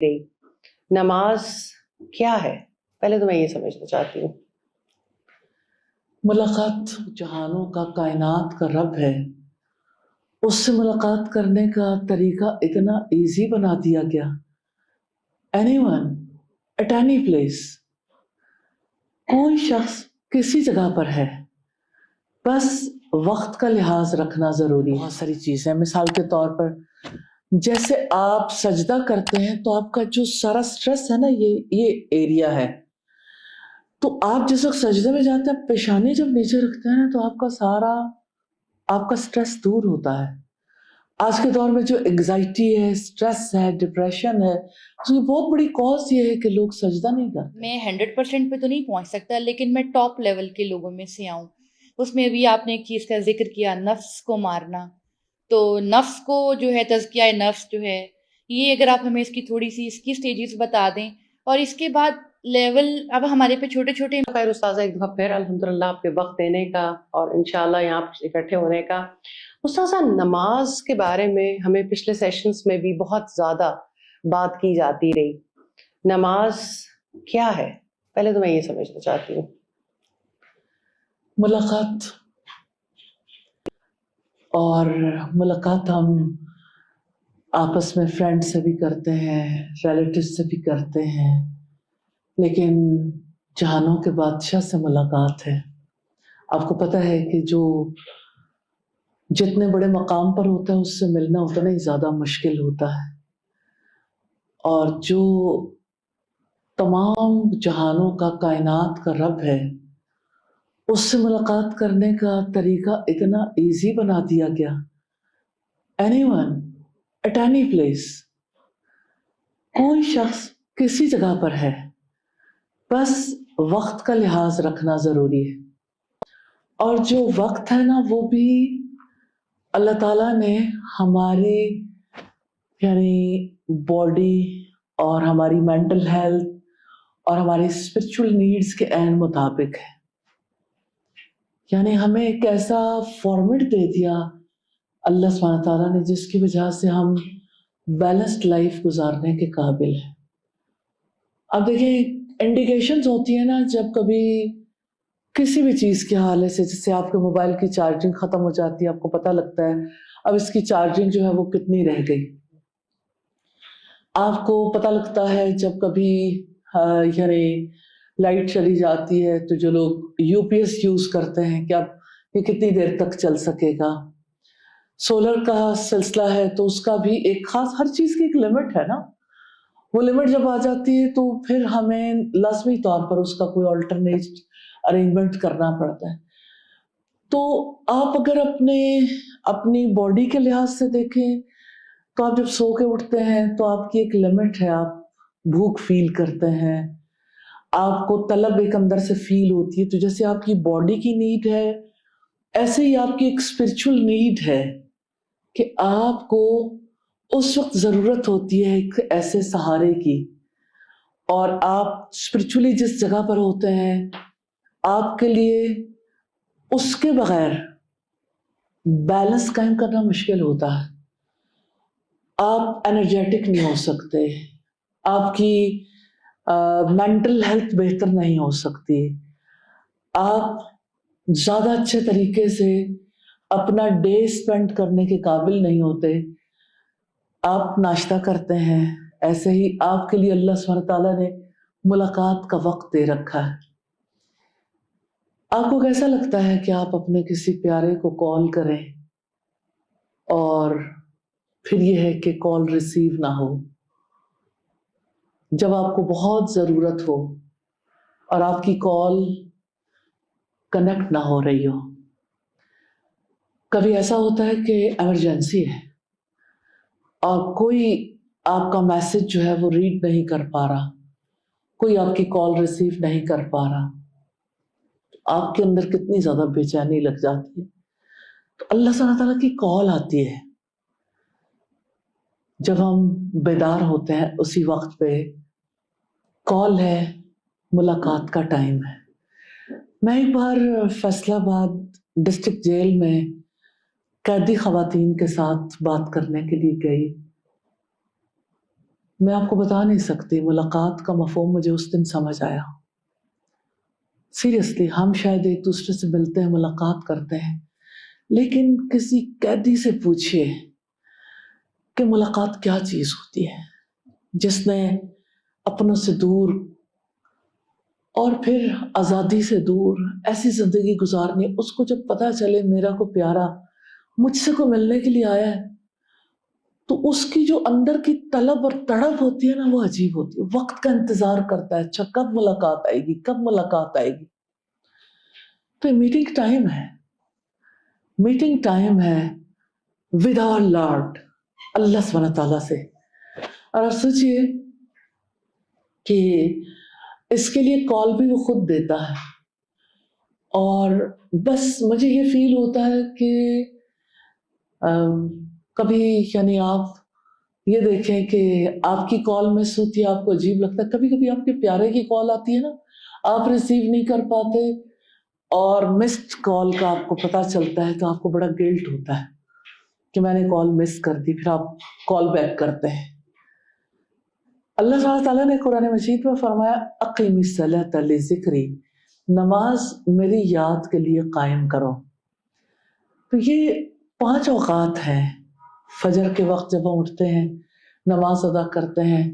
گئی. نماز کیا ہے؟ پہلے تو میں یہ سمجھنا چاہتی ہوں. ملاقات جہانوں کا، کائنات کا رب ہے، اس سے ملاقات کرنے کا طریقہ اتنا ایزی بنا دیا گیا. Any one at any place, کوئی شخص کسی جگہ پر ہے، بس وقت کا لحاظ رکھنا ضروری ہے. بہت ساری چیزیں، مثال کے طور پر جیسے آپ سجدہ کرتے ہیں تو آپ کا جو سارا سٹریس ہے نا، یہ ایریا ہے. تو آپ جس وقت سجدے میں جاتے ہیں، پیشانی جب نیچے رکھتے ہیں تو آپ کا سٹریس دور ہوتا ہے. آج کے دور میں جو انگزائٹی ہے، سٹریس ہے، ڈپریشن ہے، تو یہ بہت بڑی کاز یہ ہے کہ لوگ سجدہ نہیں کرتے. میں 100% پہ تو نہیں پہنچ سکتا، لیکن میں ٹاپ لیول کے لوگوں میں سے آؤں. اس میں بھی آپ نے ایک چیز کا ذکر کیا، نفس کو مارنا. تو نفس کو جو ہے، تزکیہ نفس جو ہے، یہ اگر آپ ہمیں اس کی تھوڑی سی اس کی سٹیجز بتا دیں، اور اس کے بعد لیول اب ہمارے پہ چھوٹے چھوٹے. خیر استاذہ، ایک دفعہ پھر الحمدللہ آپ کے وقت دینے کا اور انشاءاللہ یہاں اکٹھے ہونے کا. استاذہ، نماز کے بارے میں ہمیں پچھلے سیشنز میں بھی بہت زیادہ بات کی جاتی رہی. نماز کیا ہے؟ پہلے تو میں یہ سمجھنا چاہتی ہوں. ملاقات ہم آپس میں فرینڈ سے بھی کرتے ہیں، ریلیٹیو سے بھی کرتے ہیں، لیکن جہانوں کے بادشاہ سے ملاقات ہے. آپ کو پتہ ہے کہ جو جتنے بڑے مقام پر ہوتا ہے اس سے ملنا اتنا ہی زیادہ مشکل ہوتا ہے. اور جو تمام جہانوں کا، کائنات کا رب ہے، اس سے ملاقات کرنے کا طریقہ اتنا ایزی بنا دیا گیا. Any one at any place, کوئی شخص کسی جگہ پر ہے، بس وقت کا لحاظ رکھنا ضروری ہے. اور جو وقت ہے نا، وہ بھی اللہ تعالیٰ نے ہماری باڈی اور ہماری مینٹل ہیلتھ اور ہماری اسپرچول نیڈز کے عین مطابق ہے. ہمیں ایک ایسا فارمیٹ دے دیا اللہ سبحانہ تعالیٰ نے، جس کی وجہ سے ہم بیلنسڈ لائف گزارنے کے قابل ہیں. اب دیکھیں، انڈیکیشنز ہوتی ہیں نا، جب کبھی کسی بھی چیز کے حوالے سے، جیسے آپ کے موبائل کی چارجنگ ختم ہو جاتی ہے، آپ کو پتہ لگتا ہے اب اس کی چارجنگ جو ہے وہ کتنی رہ گئی. آپ کو پتہ لگتا ہے جب کبھی لائٹ چلی جاتی ہے تو جو لوگ یو پی ایس یوز کرتے ہیں کہ اب یہ کتنی دیر تک چل سکے گا. سولر کا سلسلہ ہے تو اس کا بھی ایک خاص، ہر چیز کی ایک لمٹ ہے نا. وہ لمٹ جب آ جاتی ہے تو پھر ہمیں لازمی طور پر اس کا کوئی آلٹرنیٹ ارینجمنٹ کرنا پڑتا ہے. تو آپ اگر اپنی باڈی کے لحاظ سے دیکھیں تو آپ جب سو کے اٹھتے ہیں تو آپ کی ایک لمٹ ہے، آپ بھوک فیل کرتے ہیں، آپ کو طلب ایک اندر سے فیل ہوتی ہے. تو جیسے آپ کی باڈی کی نیڈ ہے، ایسے ہی آپ کی ایک اسپرچول نیڈ ہے کہ آپ کو اس وقت ضرورت ہوتی ہے ایک ایسے سہارے کی. اور آپ اسپرچولی جس جگہ پر ہوتے ہیں، آپ کے لیے اس کے بغیر بیلنس قائم کرنا مشکل ہوتا ہے. آپ انرجیٹک نہیں ہو سکتے، آپ کی مینٹل ہیلتھ بہتر نہیں ہو سکتی، آپ زیادہ اچھے طریقے سے اپنا ڈے اسپینڈ کرنے کے قابل نہیں ہوتے. آپ ناشتہ کرتے ہیں، ایسے ہی آپ کے لیے اللہ سبحانہ تعالیٰ نے ملاقات کا وقت دے رکھا ہے. آپ کو کیسا لگتا ہے کہ آپ اپنے کسی پیارے کو کال کریں اور پھر یہ ہے کہ کال ریسیو نہ ہو، جب آپ کو بہت ضرورت ہو اور آپ کی کال کنیکٹ نہ ہو رہی ہو. کبھی ایسا ہوتا ہے کہ ایمرجنسی ہے اور کوئی آپ کا میسج جو ہے وہ ریڈ نہیں کر پا رہا، کوئی آپ کی کال ریسیو نہیں کر پا رہا، آپ کے اندر کتنی زیادہ بے چینی لگ جاتی ہے. تو اللہ سبحانہ تعالیٰ کی کال آتی ہے جب ہم بیدار ہوتے ہیں، اسی وقت پہ کال ہے، ملاقات کا ٹائم ہے. میں ایک بار فیصل آباد ڈسٹرکٹ جیل میں قیدی خواتین کے ساتھ بات کرنے کے لیے گئی. میں آپ کو بتا نہیں سکتی ملاقات کا مفہوم مجھے اس دن سمجھ آیا. سیریسلی ہم شاید ایک دوسرے سے ملتے ہیں، ملاقات کرتے ہیں، لیکن کسی قیدی سے پوچھئے کہ ملاقات کیا چیز ہوتی ہے، جس نے اپنوں سے دور اور پھر آزادی سے دور ایسی زندگی گزارنی، اس کو جب پتہ چلے میرا کو پیارا مجھ سے کو ملنے کے لیے آیا ہے، تو اس کی جو اندر کی طلب اور تڑپ ہوتی ہے نا، وہ عجیب ہوتی ہے. وقت کا انتظار کرتا ہے، اچھا کب ملاقات آئے گی، کب ملاقات آئے گی. تو میٹنگ ٹائم ہے، میٹنگ ٹائم ہے ود آور لارڈ، اللہ سبحانہ تعالیٰ سے. اور آپ سوچئے کہ اس کے لیے کال بھی وہ خود دیتا ہے، اور بس مجھے یہ فیل ہوتا ہے کہ کبھی یعنی آپ یہ دیکھیں کہ آپ کی کال مس ہوتی ہے، آپ کو عجیب لگتا ہے. کبھی کبھی آپ کے پیارے کی کال آتی ہے نا، آپ ریسیو نہیں کر پاتے، اور مسڈ کال کا آپ کو پتہ چلتا ہے تو آپ کو بڑا گلٹ ہوتا ہے کہ میں نے کال مس کر دی. پھر آپ کال بیک کرتے ہیں. اللہ سبحانہ تعالیٰ نے قرآن مجید میں فرمایا اقیم الصلاۃ لذکری، نماز میری یاد کے لیے قائم کرو. تو یہ 5 اوقات ہیں. فجر کے وقت جب ہم اٹھتے ہیں، نماز ادا کرتے ہیں،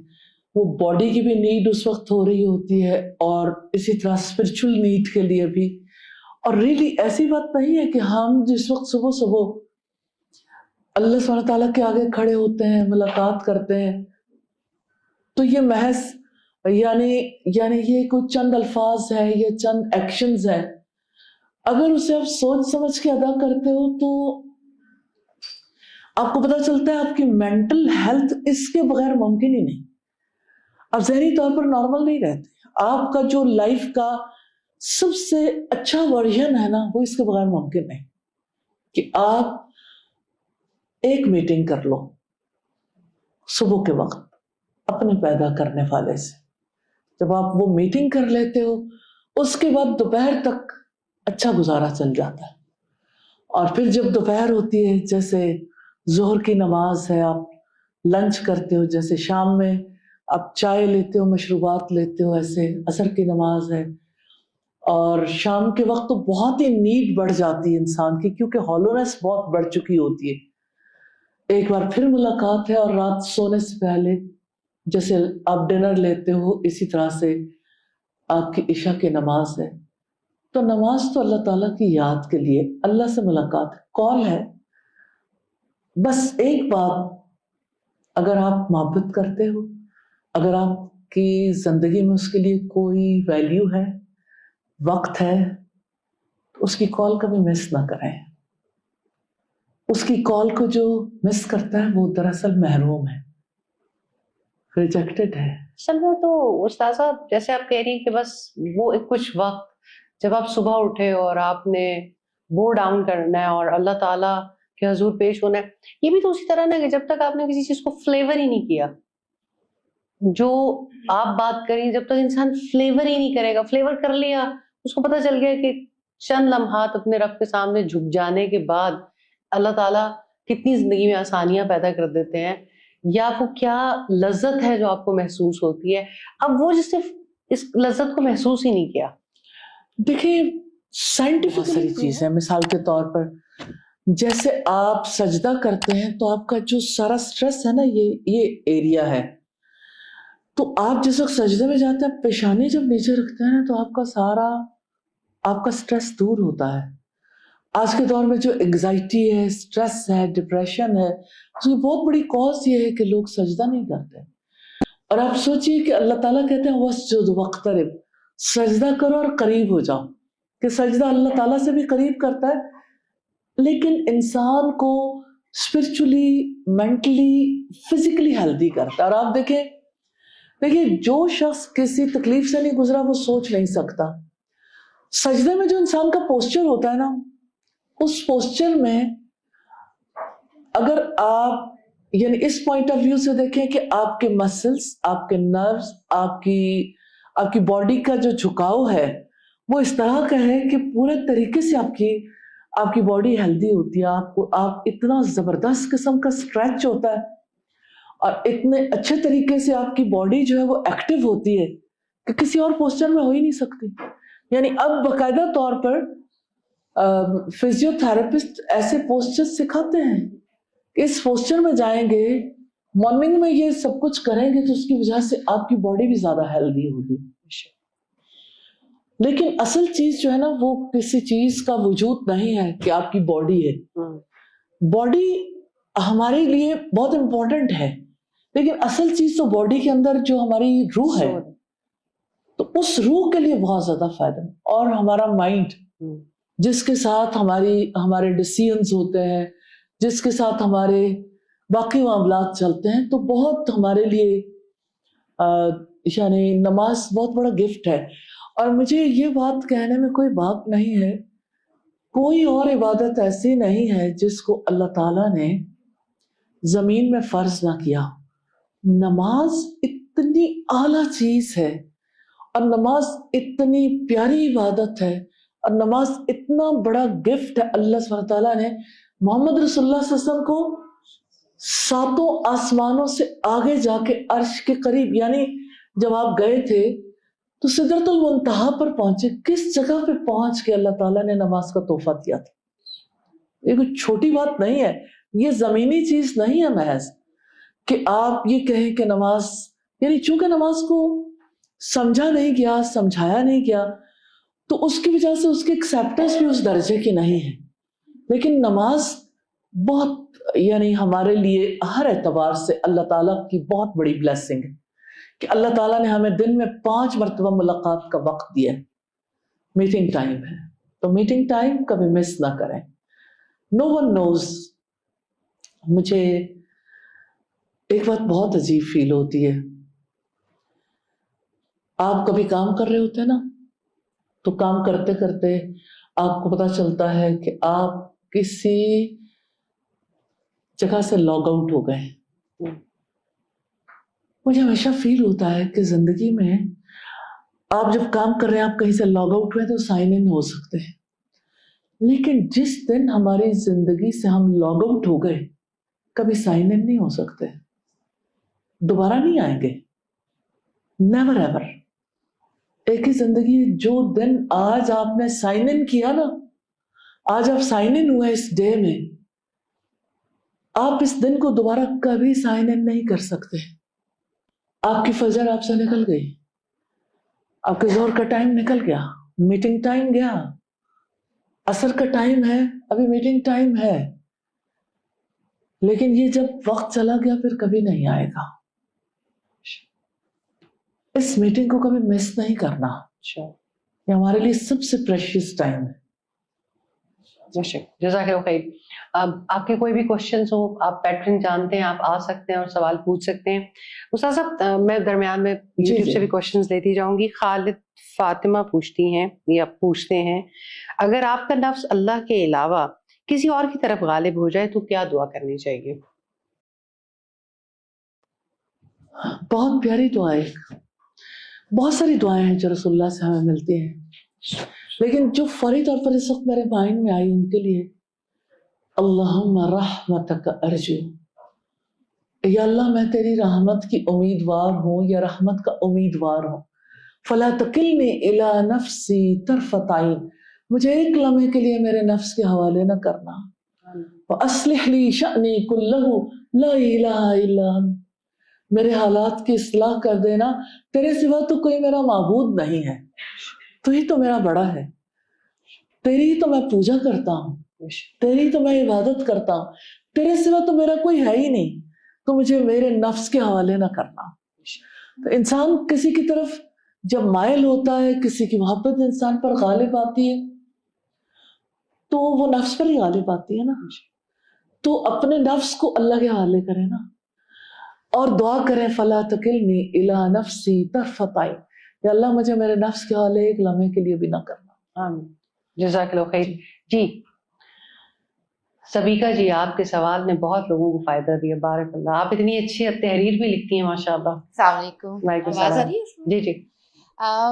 وہ باڈی کی بھی نیڈ اس وقت ہو رہی ہوتی ہے، اور اسی طرح اسپرچل نیڈ کے لیے بھی. اور ریلی ایسی بات نہیں ہے کہ ہم جس وقت صبح اللہ سبحانہ تعالیٰ کے آگے کھڑے ہوتے ہیں، ملاقات کرتے ہیں، تو یہ محض یعنی یہ کوئی چند الفاظ ہیں، یہ چند ایکشنز ہیں. اگر اسے آپ سوچ سمجھ کے ادا کرتے ہو تو آپ کو پتہ چلتا ہے آپ کی مینٹل ہیلتھ اس کے بغیر ممکن ہی نہیں. آپ ذہنی طور پر نارمل نہیں رہتے. آپ کا جو لائف کا سب سے اچھا ورژن ہے نا، وہ اس کے بغیر ممکن نہیں کہ آپ ایک میٹنگ کر لو صبح کے وقت اپنے پیدا کرنے والے سے. جب آپ وہ میٹنگ کر لیتے ہو، اس کے بعد دوپہر تک اچھا گزارا چل جاتا ہے. اور پھر جب دوپہر ہوتی ہے، جیسے ظہر کی نماز ہے، آپ لنچ کرتے ہو، جیسے شام میں آپ چائے لیتے ہو، مشروبات لیتے ہو، ایسے عصر کی نماز ہے. اور شام کے وقت تو بہت ہی نیڈ بڑھ جاتی ہے انسان کی، کیونکہ ہالونیس بہت بڑھ چکی ہوتی ہے. ایک بار پھر ملاقات ہے، اور رات سونے سے پہلے جیسے آپ ڈنر لیتے ہو، اسی طرح سے آپ کی عشاء کی نماز ہے. تو نماز تو اللہ تعالیٰ کی یاد کے لیے، اللہ سے ملاقات کال ہے. بس ایک بات، اگر آپ محبت کرتے ہو، اگر آپ کی زندگی میں اس کے لیے کوئی ویلیو ہے، وقت ہے، تو اس کی کال کبھی مس نہ کریں. اس کی کال کو جو مس کرتا ہے وہ دراصل محروم ہے، ریجیکٹڈ ہے. اصل میں تو استاذہ جیسے آپ کہہ رہی ہیں کہ بس وہ کچھ وقت جب آپ صبح اٹھے اور آپ نے بو ڈاؤن کرنا ہے اور اللہ تعالیٰ کے حضور پیش ہونا ہے، یہ بھی تو اسی طرح نا کہ جب تک آپ نے کسی چیز کو فلیور ہی نہیں کیا، جو آپ بات کریں، جب تک انسان فلیور ہی نہیں کرے گا. فلیور کر لیا، اس کو پتہ چل گیا کہ چند لمحات اپنے رب کے سامنے جھک جانے کے بعد اللہ تعالیٰ کتنی زندگی میں آسانیاں پیدا کر دیتے ہیں، یا وہ کیا لذت ہے جو آپ کو محسوس ہوتی ہے. اب وہ جس نے اس لذت کو محسوس ہی نہیں کیا. دیکھیں سائنٹیفک بہت ساری چیز ہے. مثال کے طور پر جیسے آپ سجدہ کرتے ہیں تو آپ کا جو سارا سٹریس ہے نا، یہ ایریا ہے. تو آپ جس وقت سجدے میں جاتے ہیں، پیشانی جب نیچے رکھتے ہیں تو آپ کا سارا آپ کا سٹریس دور ہوتا ہے. آج کے دور میں جو انگزائٹی ہے، سٹریس ہے، ڈپریشن ہے، اس کی بہت بڑی کاز یہ ہے کہ لوگ سجدہ نہیں کرتے. اور آپ سوچئے کہ اللہ تعالیٰ کہتے ہیں وَاسْجُدْ وَاقْتَرِبْ، سجدہ کرو اور قریب ہو جاؤ. کہ سجدہ اللہ تعالیٰ سے بھی قریب کرتا ہے، لیکن انسان کو اسپرچولی، مینٹلی، فزیکلی ہیلدی کرتا ہے. اور آپ دیکھیں جو شخص کسی تکلیف سے نہیں گزرا وہ سوچ نہیں سکتا. سجدے میں جو انسان کا پوسچر ہوتا ہے نا، اس پوسچر میں اگر آپ یعنی اس پوائنٹ آف ویو سے دیکھیں کہ آپ کے مسلز، آپ کے نروز، آپ کی باڈی کا جو جھکاؤ ہے وہ اس طرح کا ہے کہ پورے طریقے سے آپ کی باڈی ہیلدی ہوتی ہے. آپ اتنا زبردست قسم کا سٹریچ ہوتا ہے. اور اتنے اچھے طریقے سے آپ کی باڈی جو ہے وہ ایکٹیو ہوتی ہے کہ کسی اور پوسچر میں ہو ہی نہیں سکتی. یعنی اب باقاعدہ طور پر فزیو تھراپسٹ ایسے پوسچر سکھاتے ہیں کہ اس پوسچر میں جائیں گے, مارننگ میں یہ سب کچھ کریں گے تو اس کی وجہ سے آپ کی باڈی بھی زیادہ ہیلدی ہوگی. لیکن اصل چیز جو ہے نا وہ کسی چیز کا وجود نہیں ہے کہ آپ کی باڈی ہے. باڈی ہمارے لیے بہت امپورٹنٹ ہے, لیکن اصل چیز تو باڈی کے اندر جو ہماری روح ہے, تو اس روح کے لیے بہت زیادہ فائدہ ہے. اور ہمارا مائنڈ جس کے ساتھ ہمارے ڈیسیژنز ہوتے ہیں, جس کے ساتھ ہمارے باقی معاملات چلتے ہیں, تو بہت ہمارے لیے یعنی نماز بہت بڑا گفٹ ہے. اور مجھے یہ بات کہنے میں کوئی بات نہیں ہے, کوئی اور عبادت ایسی نہیں ہے جس کو اللہ تعالیٰ نے زمین میں فرض نہ کیا. نماز اتنی اعلیٰ چیز ہے, اور نماز اتنی پیاری عبادت ہے, اور نماز اتنا بڑا گفٹ ہے. اللہ سبحانہ تعالیٰ نے محمد رسول اللہ صلی اللہ علیہ وسلم کو 7 آسمانوں سے آگے جا کے عرش کے قریب, یعنی جب آپ گئے تھے تو سدرۃ المنتہا پر پہنچے, کس جگہ پہ پہنچ کے اللہ تعالیٰ نے نماز کا تحفہ دیا تھا. یہ کوئی چھوٹی بات نہیں ہے, یہ زمینی چیز نہیں ہے محض کہ آپ یہ کہیں کہ نماز, یعنی چونکہ نماز کو سمجھا نہیں گیا, سمجھایا نہیں گیا, تو اس کی وجہ سے اس کی ایکسیپٹنس بھی اس درجے کی نہیں ہے. لیکن نماز بہت یعنی ہمارے لیے ہر اعتبار سے اللہ تعالیٰ کی بہت بڑی بلیسنگ ہے کہ اللہ تعالیٰ نے ہمیں دن میں 5 مرتبہ ملاقات کا وقت دیا ہے. میٹنگ ٹائم ہے, تو میٹنگ ٹائم کبھی مس نہ کریں. نو ون نوز. مجھے ایک بات بہت عجیب فیل ہوتی ہے, آپ کبھی کام کر رہے ہوتے ہیں نا, تو کام کرتے کرتے آپ کو پتا چلتا ہے کہ آپ کسی جگہ سے لاگ آؤٹ ہو گئے. مجھے ہمیشہ فیل ہوتا ہے کہ زندگی میں آپ جب کام کر رہے ہیں, آپ کہیں سے لاگ آؤٹ ہوئے تو سائن ان ہو سکتے ہیں, لیکن جس دن ہماری زندگی سے ہم لاگ آؤٹ ہو گئے, کبھی سائن ان نہیں ہو سکتے, دوبارہ نہیں آئیں گے. Never ever. ایک ہی زندگی. جو دن آج آپ نے سائن ان کیا نا, آج آپ سائن ان ہوئے اس ڈے میں, آپ اس دن کو دوبارہ کبھی سائن ان نہیں کر سکتے. آپ کی فجر آپ سے نکل گئی, آپ کے ظہر کا ٹائم نکل گیا, میٹنگ ٹائم گیا, عصر کا ٹائم ہے, ابھی میٹنگ ٹائم ہے, لیکن یہ جب وقت چلا گیا پھر کبھی نہیں آئے گا. اس میٹنگ کو کبھی مس نہیں کرنا. یہ ہمارے لیے سب سے پریشیس ٹائم ہے. جزاک اللہ خیر. آپ کے کوئی بھی کوشچنز ہو, آپ پیٹرن جانتے ہیں, آپ آ سکتے ہیں اور سوال پوچھ سکتے ہیں. استاد صاحب, میں درمیان میں یوٹیوب سے بھی کوشچنز لیتی جاؤں گی. خالد فاطمہ پوچھتی ہیں یا پوچھتے ہیں, اگر آپ کا نفس اللہ کے علاوہ کسی اور کی طرف غالب ہو جائے تو کیا دعا کرنی چاہیے؟ بہت پیاری دعائیں, بہت ساری دعائیں ہیں جو رسول اللہ سے ہمیں ملتی ہیں, لیکن جو فوری طور پر اس وقت میرے مائنڈ میں آئی ان کے لیے, اللہم رحمتک ارجو, یا اللہ میں تیری رحمت کی امیدوار ہوں یا رحمت کا امیدوار ہوں. فلا تکلنی الی نفسی طرفۃ عین, مجھے ایک لمحے کے لیے میرے نفس کے حوالے نہ کرنا. واصلح لی شأنی کلہ لا الہ الا انت, میرے حالات کی اصلاح کر دینا, تیرے سوا تو کوئی میرا معبود نہیں ہے, تو ہی تو میرا بڑا ہے, تیری ہی تو میں پوجا کرتا ہوں, تیری تو میں عبادت کرتا ہوں, تیرے سوا تو میرا کوئی ہے ہی نہیں, تو مجھے میرے نفس کے حوالے نہ کرنا. تو انسان کسی کی طرف جب مائل ہوتا ہے, کسی کی محبت انسان پر غالب آتی ہے, تو وہ نفس پر ہی غالب آتی ہے نا. تو اپنے نفس کو اللہ کے حوالے کرے نا, اور دعا کریں فلا تکلنی الی نفسی طرفۃ عین, یا اللہ مجھے میرے نفس کے حوالے ایک لمحے کے لیے بھی نہ کرنا. آمین. جزاک اللہ خیر. جی سبیکہ جی, آپ کے سوال نے بہت لوگوں کو فائدہ دیا. بارک اللہ, آپ اتنی اچھی تحریر بھی لکھتی ہیں ماشاء اللہ. السلام علیکم. وعلیکم آواز آ السلام. رہی ہے؟ جی جی.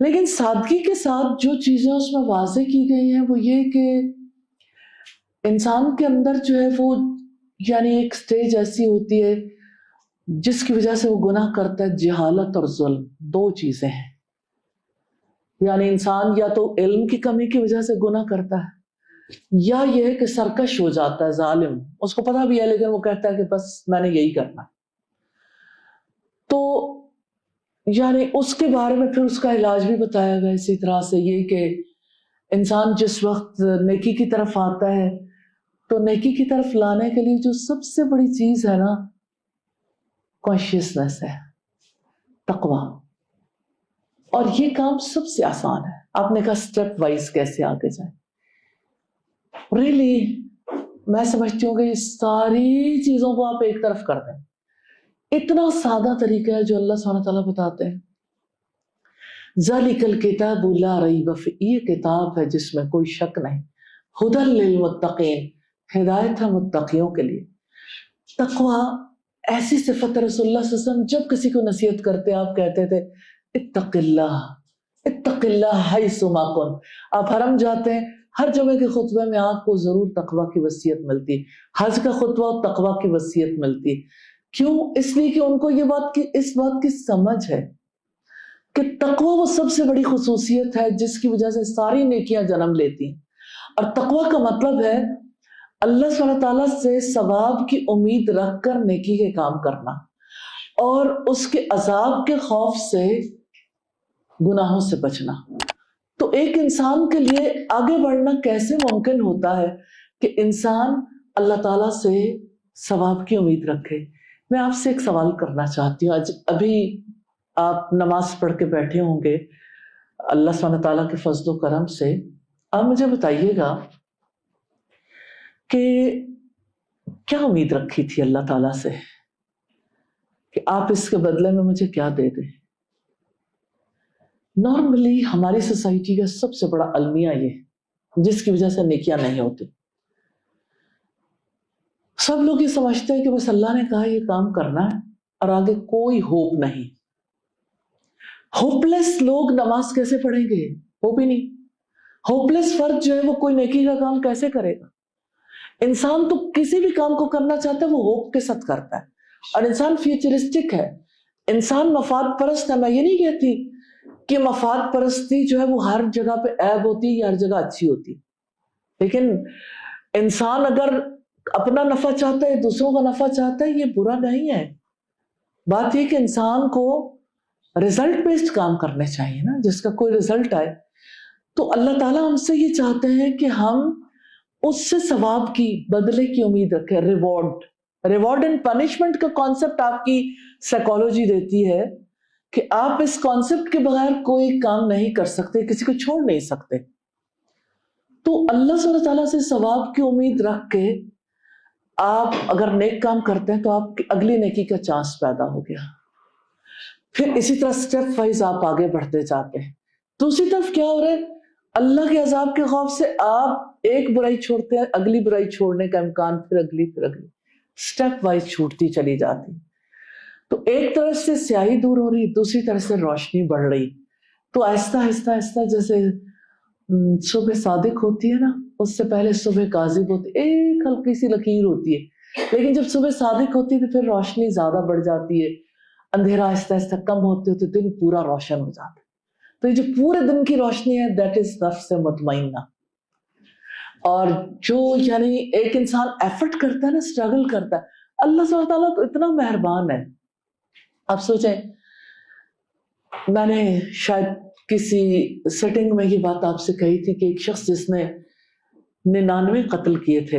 لیکن سادگی کے ساتھ جو چیزیں اس میں واضح کی گئی ہیں وہ یہ کہ انسان کے اندر جو ہے وہ یعنی ایک سٹیج ایسی ہوتی ہے جس کی وجہ سے وہ گناہ کرتا ہے، جہالت اور ظلم، دو چیزیں ہیں. یعنی انسان یا تو علم کی کمی کی وجہ سے گناہ کرتا ہے، یا یہ ہے کہ سرکش ہو جاتا ہے، ظالم، اس کو پتہ بھی ہے لیکن وہ کہتا ہے کہ بس میں نے یہی کرنا. تو یعنی اس کے بارے میں پھر اس کا علاج بھی بتایا گیا اسی طرح سے، یہ کہ انسان جس وقت نیکی کی طرف آتا ہے تو نیکی کی طرف لانے کے لیے جو سب سے بڑی چیز ہے نا، کانشیسنس ہے، تقوی. اور یہ کام سب سے آسان ہے. آپ نے کہا سٹیپ وائز کیسے آگے جائیں. ریلی میں سمجھتی ہوں کہ یہ ساری چیزوں کو آپ ایک طرف کر دیں. اتنا سادہ طریقہ ہے جو اللہ سبحانہ تعالیٰ بتاتے ہیں. ذَلِكَ الْكِتَابُ لَا رَيْبَ فِيهِ، یہ کتاب ہے جس میں کوئی شک نہیں. ہدی للمتقین، ہدایت ہے متقیوں کے لیے. تقوی ایسی صفت ہے، رسول اللہ صلی اللہ علیہ وسلم جب کسی کو نصیحت کرتے آپ کہتے تھے اتق اللہ، اتق اللہ حیث ما کن. آپ حرم جاتے ہیں، ہر جمعے کے خطبے میں آپ کو ضرور تقوی کی وصیت ملتی ہے. حج کا خطبہ تقوی کی وصیت ملتی ہے. کیوں؟ اس لیے کہ ان کو اس بات کی سمجھ ہے کہ تقوی وہ سب سے بڑی خصوصیت ہے جس کی وجہ سے ساری نیکیاں جنم لیتی ہیں. اور تقوی کا مطلب ہے اللہ سبحانہ تعالیٰ سے ثواب کی امید رکھ کر نیکی کے کام کرنا اور اس کے عذاب کے خوف سے گناہوں سے بچنا. تو ایک انسان کے لیے آگے بڑھنا کیسے ممکن ہوتا ہے کہ انسان اللہ تعالیٰ سے ثواب کی امید رکھے. میں آپ سے ایک سوال کرنا چاہتی ہوں. ابھی آپ نماز پڑھ کے بیٹھے ہوں گے اللہ سبحانہ تعالیٰ کے فضل و کرم سے. آپ مجھے بتائیے گا کہ کیا امید رکھی تھی اللہ تعالیٰ سے کہ آپ اس کے بدلے میں مجھے کیا دے دیں. نارملی ہماری سوسائٹی کا سب سے بڑا المیہ یہ جس کی وجہ سے نیکیاں نہیں ہوتی. سب لوگ یہ سمجھتے ہیں کہ بس اللہ نے کہا یہ کام کرنا ہے اور آگے کوئی ہوپ نہیں. ہوپلیس لوگ نماز کیسے پڑھیں گے؟ ہوپ ہی نہیں. ہوپلیس فرد جو ہے وہ کوئی نیکی کا کام کیسے کرے گا؟ انسان تو کسی بھی کام کو کرنا چاہتا ہے وہ ہوپ کے ساتھ کرتا ہے. اور انسان فیوچرسٹک ہے، انسان مفاد پرست ہے. میں یہ نہیں کہتی کہ مفاد پرستی جو ہے وہ ہر جگہ پہ عیب ہوتی ہے یا ہر جگہ اچھی ہوتی، لیکن انسان اگر اپنا نفع چاہتا ہے، دوسروں کا نفع چاہتا ہے، یہ برا نہیں ہے. بات یہ کہ انسان کو رزلٹ بیسڈ کام کرنے چاہیے نا، جس کا کوئی رزلٹ آئے. تو اللہ تعالیٰ ہم سے یہ چاہتے ہیں کہ ہم اس سے ثواب کی، بدلے کی امید رکھیں. ریوارڈ اینڈ پنشمنٹ کا کانسیپٹ آپ کی سائیکالوجی دیتی ہے کہ آپ اس کانسیپٹ کے بغیر کوئی کام نہیں کر سکتے، کسی کو چھوڑ نہیں سکتے. تو اللہ سبحانہ تعالیٰ سے ثواب کی امید رکھ کے آپ اگر نیک کام کرتے ہیں تو آپ کی اگلی نیکی کا چانس پیدا ہو گیا. پھر اسی طرح سٹیپ وائز آپ آگے بڑھتے جاتے ہیں. دوسری طرف کیا ہو رہا ہے؟ اللہ کے عذاب کے خوف سے آپ ایک برائی چھوڑتے ہیں، اگلی برائی چھوڑنے کا امکان، پھر اگلی سٹیپ وائز چھوٹتی چلی جاتی. تو ایک طرف سے سیاہی دور ہو رہی، دوسری طرف سے روشنی بڑھ رہی. تو آہستہ آہستہ آہستہ جیسے صبح صادق ہوتی ہے نا، اس سے پہلے صبح کاذب ہوتی، ایک ہلکی سی لکیر ہوتی ہے، لیکن جب صبح صادق ہوتی ہے تو پھر روشنی زیادہ بڑھ جاتی ہے. اندھیرا آہستہ آہستہ کم ہوتے ہوتے دن پورا روشن ہو جاتا ہے. تو یہ جو پورے دن کی روشنی ہے دیٹ از نفس مطمئنہ. اور جو یعنی ایک انسان ایفرٹ کرتا ہے نا، اسٹرگل کرتا ہے، اللہ سبحانہ تعالیٰ تو اتنا مہربان ہے. آپ سوچیں، میں نے شاید کسی سیٹنگ میں یہ بات آپ سے کہی تھی کہ ایک شخص جس نے 99 قتل کیے تھے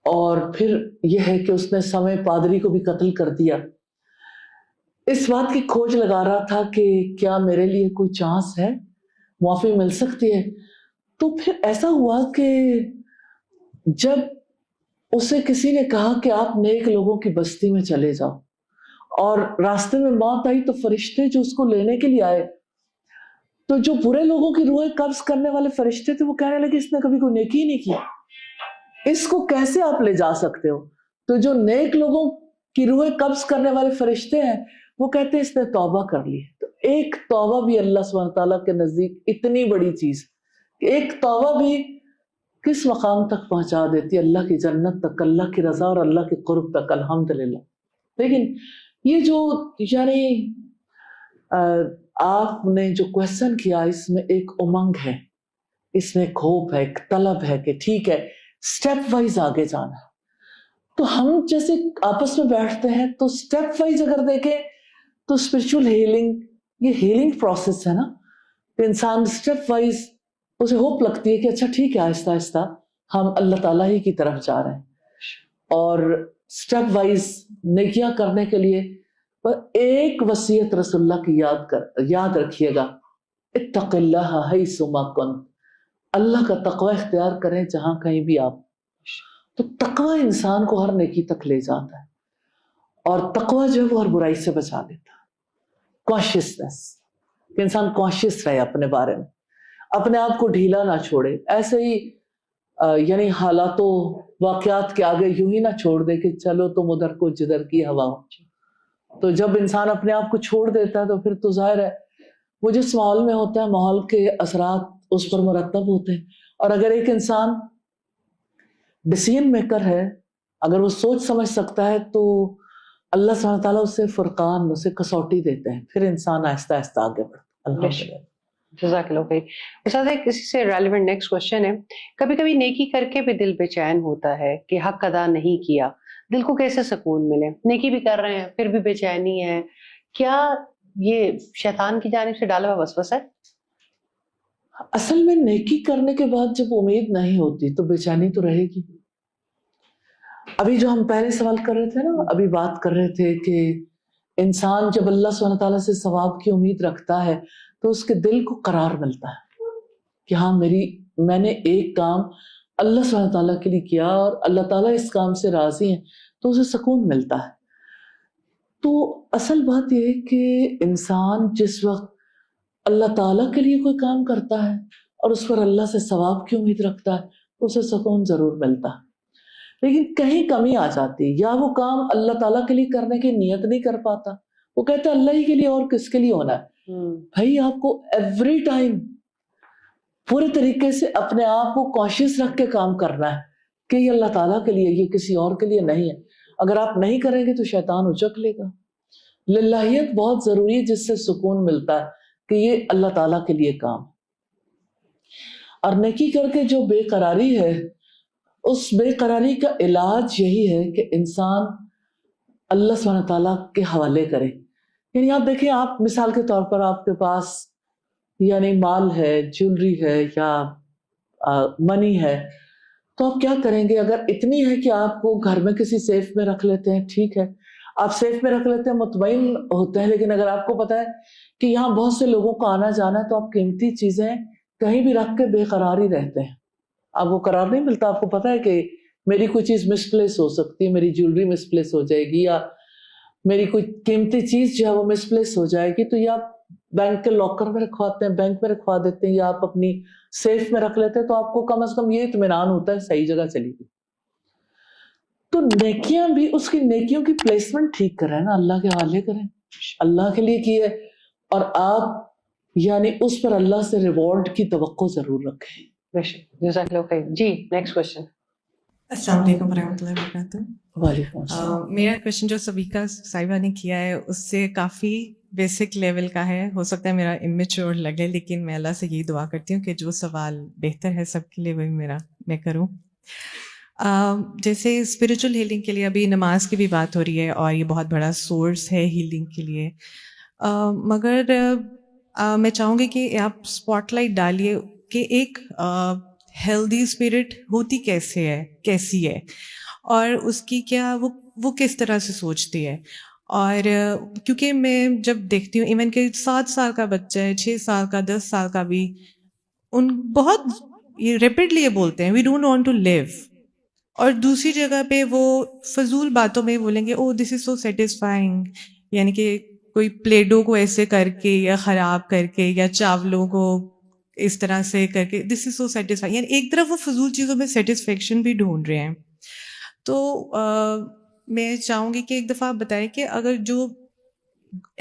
اور پھر یہ ہے کہ اس نے سمے پادری کو بھی قتل کر دیا، اس بات کی کھوج لگا رہا تھا کہ کیا میرے لیے کوئی چانس ہے، معافی مل سکتی ہے. تو پھر ایسا ہوا کہ جب اسے کسی نے کہا کہ آپ نیک لوگوں کی بستی میں چلے جاؤ، اور راستے میں موت آئی تو فرشتے جو اس کو لینے کے لیے آئے، تو جو برے لوگوں کی روحیں قبض کرنے والے فرشتے تھے وہ کہنے لگے اس نے کبھی کوئی نیکی نہیں کی، اس کو کیسے آپ لے جا سکتے ہو. تو جو نیک لوگوں کی روحیں قبض کرنے والے فرشتے ہیں وہ کہتے ہیں اس نے توبہ کر لی. تو ایک توبہ بھی اللہ سبحانہ تعالیٰ کے نزدیک اتنی بڑی چیز کہ ایک توبہ بھی کس مقام تک پہنچا دیتی ہے، اللہ کی جنت تک، اللہ کی رضا اور اللہ کے قرب تک، الحمدللہ. لیکن یہ جو یعنی آپ نے جو کویسچن کیا، اس میں ایک امنگ ہے، اس میں ایک ہوپ ہے، ایک طلب ہے کہ ٹھیک ہے سٹیپ وائز آگے جانا ہے. تو ہم جیسے آپس میں بیٹھتے ہیں تو سٹیپ وائز اگر دیکھیں تو اسپرچول ہیلنگ یہ ہیلنگ پروسیس ہے نا، کہ انسان سٹیپ وائز اسے ہوپ لگتی ہے کہ اچھا ٹھیک ہے آہستہ آہستہ ہم اللہ تعالیٰ ہی کی طرف جا رہے ہیں. اور سٹیپ وائز نیکیاں کرنے کے لیے ایک وصیت رسول اللہ کی یاد رکھیے گا، اتق اللہ حیثما کنت، اللہ کا تقوی اختیار کریں جہاں کہیں بھی آپ. تو تقوی انسان کو ہر نیکی تک لے جاتا ہے، اور تقوی جو ہے وہ ہر برائی سے بچا لیتا ہے. کانشیسنس، کہ انسان کانشیس رہے اپنے بارے میں، اپنے آپ کو ڈھیلا نہ چھوڑے، ایسے ہی یعنی حالات و واقعات کے آگے یوں ہی نہ چھوڑ دے کہ چلو تم ادھر کو جدھر کی ہوا ہو. تو جب انسان اپنے آپ کو چھوڑ دیتا ہے تو پھر تو ظاہر ہے وہ جس ماحول میں ہوتا ہے ماحول کے اثرات اس پر مرتب ہوتے ہیں. اور اگر ایک انسان ڈیسیژن میکر ہے، اگر وہ سوچ سمجھ سکتا ہے تو اللہ سبحانہ تعالیٰ اسے فرقان، اسے کسوٹی دیتے ہیں، پھر انسان آہستہ آہستہ آگے بڑھتا ہے. الحمدللہ. جزاک اللہ خیر. استاد ایک اسی سے ریلیونٹ نیکسٹ کوشچن ہے، کبھی کبھی نیکی کر کے بھی دل بے چین ہوتا ہے کہ حق ادا نہیں کیا، دل کو کیسے سکون ملے؟ نیکی بھی کر رہے ہیں پھر بھی بے چینی ہے، کیا یہ شیطان کی جانب سے ڈالا ہوا وسوسہ ہے؟ اصل میں نیکی کرنے کے بعد جب امید نہیں ہوتی تو بے چینی تو رہے گی. ابھی جو ہم پہلے سوال کر رہے تھے نا، ابھی بات کر رہے تھے کہ انسان جب اللہ سبحانہ تعالیٰ سے ثواب کی امید رکھتا ہے تو اس کے دل کو قرار ملتا ہے کہ ہاں میں نے ایک کام اللہ سبحانہ تعالیٰ کے لیے کیا اور اللہ تعالیٰ اس کام سے راضی ہیں، تو اسے سکون ملتا ہے. تو اصل بات یہ ہے کہ انسان جس وقت اللہ تعالیٰ کے لیے کوئی کام کرتا ہے اور اس پر اللہ سے ثواب کی امید رکھتا ہے تو اسے سکون ضرور ملتا ہے. لیکن کہیں کمی آ جاتی ہے، یا وہ کام اللہ تعالیٰ کے لیے کرنے کی نیت نہیں کر پاتا، وہ کہتا ہے اللہ ہی کے لیے اور کس کے لیے ہونا ہے. بھائی آپ کو ایوری ٹائم پورے طریقے سے اپنے آپ کو کانشیس رکھ کے کام کرنا ہے کہ یہ اللہ تعالیٰ کے لیے، یہ کسی اور کے لیے نہیں ہے. اگر آپ نہیں کریں گے تو شیطان اچک لے گا. للہیت بہت ضروری ہے جس سے سکون ملتا ہے کہ یہ اللہ تعالیٰ کے لیے کام. اور نیکی کر کے جو بے قراری ہے، اس بے قراری کا علاج یہی ہے کہ انسان اللہ سبحانہ تعالیٰ کے حوالے کرے. یعنی آپ دیکھیں، آپ مثال کے طور پر آپ کے پاس یعنی مال ہے، جیولری ہے یا منی ہے، تو آپ کیا کریں گے؟ اگر اتنی ہے کہ آپ کو گھر میں کسی سیف میں رکھ لیتے ہیں، ٹھیک ہے آپ سیف میں رکھ لیتے ہیں، مطمئن ہوتے ہیں. لیکن اگر آپ کو پتا ہے کہ یہاں بہت سے لوگوں کا آنا جانا ہے تو آپ قیمتی چیزیں کہیں بھی رکھ کے بے قرار ہی رہتے ہیں. آپ کو قرار نہیں ملتا. آپ کو پتا ہے کہ میری کوئی چیز مس پلیس ہو سکتی ہے، میری جیولری مس پلیس ہو جائے گی، یا میری کوئی قیمتی چیز جو ہے وہ مس پلیس ہو جائے گی، تو یا آپ بینک کے لاکر میں رکھواتے ہیں، بینک میں رکھوا دیتے ہیں، یا آپ اپنی سیف میں رکھ لیتے ہیں، تو آپ کو کم از کم یہ اطمینان ہوتا ہے صحیح جگہ چلی گئی. تو نیکیاں بھی، اس کی نیکیوں کی پلیسمنٹ ٹھیک کریں نا، اللہ کے حوالے کریں، اللہ کے لیے کیے، اور آپ یعنی اس پر اللہ سے ریوارڈ کی توقع ضرور رکھیں. جزاک اللہ خیر. جی نیکسٹ کوشچن. السلام علیکم ورحمۃ اللہ وبرکاتہ. وعلیکم السلام. میرا کوشچن جو سبیکا صاحبہ نے کیا ہے اس سے کافی بیسک لیول کا ہے. ہو سکتا ہے میرا امیچور لگے، لیکن میں اللہ سے یہی دعا کرتی ہوں کہ جو سوال بہتر ہے سب کے لیے وہی میں کروں. جیسے اسپریچول ہیلنگ کے لیے ابھی نماز کی بھی بات ہو رہی ہے اور یہ بہت بڑا سورس ہے ہیلنگ کے لیے، مگر میں چاہوں گی کہ آپ اسپاٹ لائٹ ڈالیے کہ ایک ہیلدی اسپرٹ ہوتی کیسی ہے اور اس کی کیا وہ کس طرح سے سوچتی ہے. اور کیونکہ میں جب دیکھتی ہوں ایون کہ 7 سال کا بچہ ہے، 6 سال کا، 10 سال کا بھی، ان بہت ریپڈلی یہ بولتے ہیں وی ڈونٹ وانٹ ٹو لیو، اور دوسری جگہ پہ وہ فضول باتوں میں بولیں گے او دس از سو سیٹسفائنگ، یعنی کہ کوئی پلیٹوں کو ایسے کر کے یا خراب کر کے یا چاولوں کو اس طرح سے کر کے دس از سو سیٹسفائنگ، یعنی ایک طرف وہ فضول چیزوں میں سیٹسفیکشن بھی ڈھونڈ رہے ہیں. تو میں چاہوں گی کہ ایک دفعہ آپ بتائیں کہ اگر جو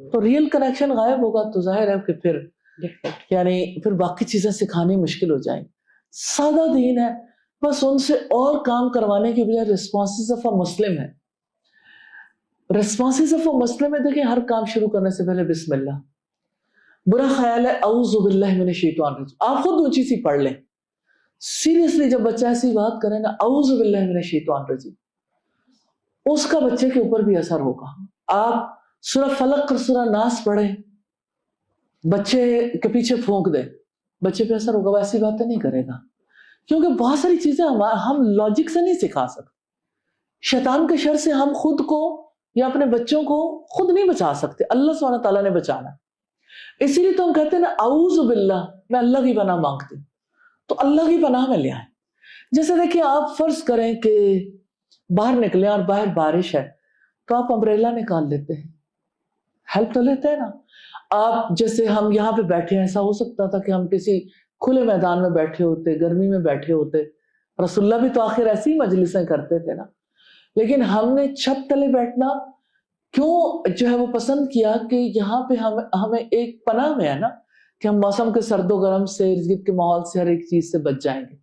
تو ریئل کنیکشن غائب ہوگا تو ظاہر ہے کہ پھر یعنی پھر باقی چیزیں سکھانی مشکل ہو جائیں. سادہ دین ہے, بس ان سے اور کام کروانے کی بجائے ریسپانسز آف اے مسلم ہے. ریسپانسز آف اے مسلم ہے, دیکھیں ہر کام شروع کرنے سے پہلے بسم اللہ. برا خیال ہے اعوذ باللہ من الشیطان الرجیم, آپ خود اونچی سی پڑھ لیں. سیریسلی جب بچہ ایسی بات کرے نا اعوذ باللہ من الشیطان الرجیم, اس کا بچے کے اوپر بھی اثر ہوگا. آپ سورہ فلق اور سورہ ناس پڑھیں, بچے کے پیچھے پھونک دیں, بچے پہ اثر ہوگا, وہ ایسی باتیں نہیں کرے گا. کیونکہ بہت ساری چیزیں ہم لاجک سے نہیں سکھا سکتے. شیطان کے شر سے ہم خود کو یا اپنے بچوں کو خود نہیں بچا سکتے, اللہ سبحانہ تعالیٰ نے بچانا. اسی لیے تو ہم کہتے ہیں نا اعوذ باللہ, میں اللہ کی پناہ مانگتی ہوں, تو اللہ کی پناہ میں لے آئیں. جیسے دیکھیں آپ فرض کریں کہ باہر نکلیں اور باہر بارش ہے تو آپ امبریلا نکال لیتے ہیں, ہیلپ تو لیتے ہیں نا. آپ جیسے ہم یہاں پہ بیٹھے ہیں, ایسا ہو سکتا تھا کہ ہم کسی کھلے میدان میں بیٹھے ہوتے, گرمی میں بیٹھے ہوتے. رسول اللہ بھی تو آخر ایسی ہی مجلسیں کرتے تھے نا. لیکن ہم نے چھت تلے بیٹھنا کیوں جو ہے وہ پسند کیا کہ یہاں پہ ہمیں ایک پناہ میں ہے نا کہ ہم موسم کے سرد و گرم سے, ارد گرد کے ماحول سے, ہر ایک چیز سے بچ جائیں گے.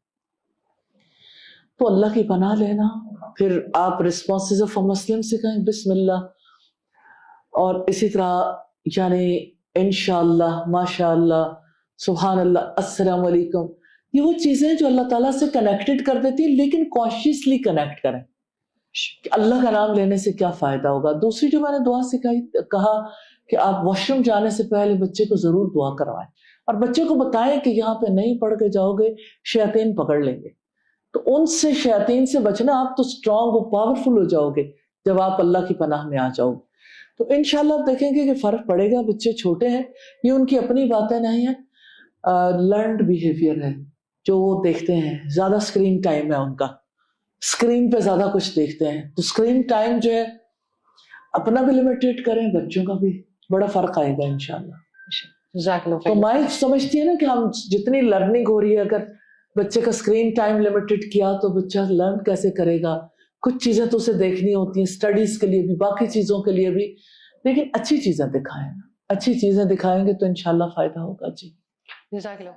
تو اللہ کی پناہ لینا. پھر آپ ریسپانسز آف اے مسلم سے کہیں بسم اللہ, اور اسی طرح یعنی انشاءاللہ, ماشاءاللہ, سبحان اللہ, السلام علیکم. یہ وہ چیزیں جو اللہ تعالیٰ سے کنیکٹڈ کر دیتی ہیں, لیکن کانشیسلی کنیکٹ کریں کہ اللہ کا نام لینے سے کیا فائدہ ہوگا. دوسری جو میں نے دعا سکھائی, کہا کہ آپ واش روم جانے سے پہلے بچے کو ضرور دعا کروائیں, اور بچے کو بتائیں کہ یہاں پہ نہیں پڑھ کے جاؤ گے شیاطین پکڑ لیں گے. تو ان سے, شیاطین سے بچنا, آپ تو اسٹرانگ و پاورفل ہو جاؤ گے جب آپ اللہ کی پناہ میں آ جاؤ گے. تو انشاءاللہ آپ دیکھیں گے کہ فرق پڑے گا. بچے چھوٹے ہیں, یہ ان کی اپنی باتیں نہیں ہیں, لرنڈ بیہیویئر ہے جو وہ دیکھتے ہیں. زیادہ اسکرین ٹائم ہے ان کا, اسکرین پہ زیادہ کچھ دیکھتے ہیں. تو اسکرین ٹائم جو ہے اپنا بھی لمیٹیڈ کریں, بچوں کا بھی, بڑا فرق آئے گا انشاءاللہ. تو میں سمجھتی ہے نا کہ ہم جتنی لرننگ ہو رہی ہے, اگر بچے کا اسکرین ٹائم لمیٹیڈ کیا تو بچہ لرن کیسے کرے گا. کچھ چیزیں تو اسے دیکھنی ہوتی ہیں, اسٹڈیز کے لیے بھی, باقی چیزوں کے لیے بھی, لیکن اچھی چیزیں دکھائیں. اچھی چیزیں دکھائیں گے تو انشاءاللہ فائدہ ہوگا. جی جزاک اللہ.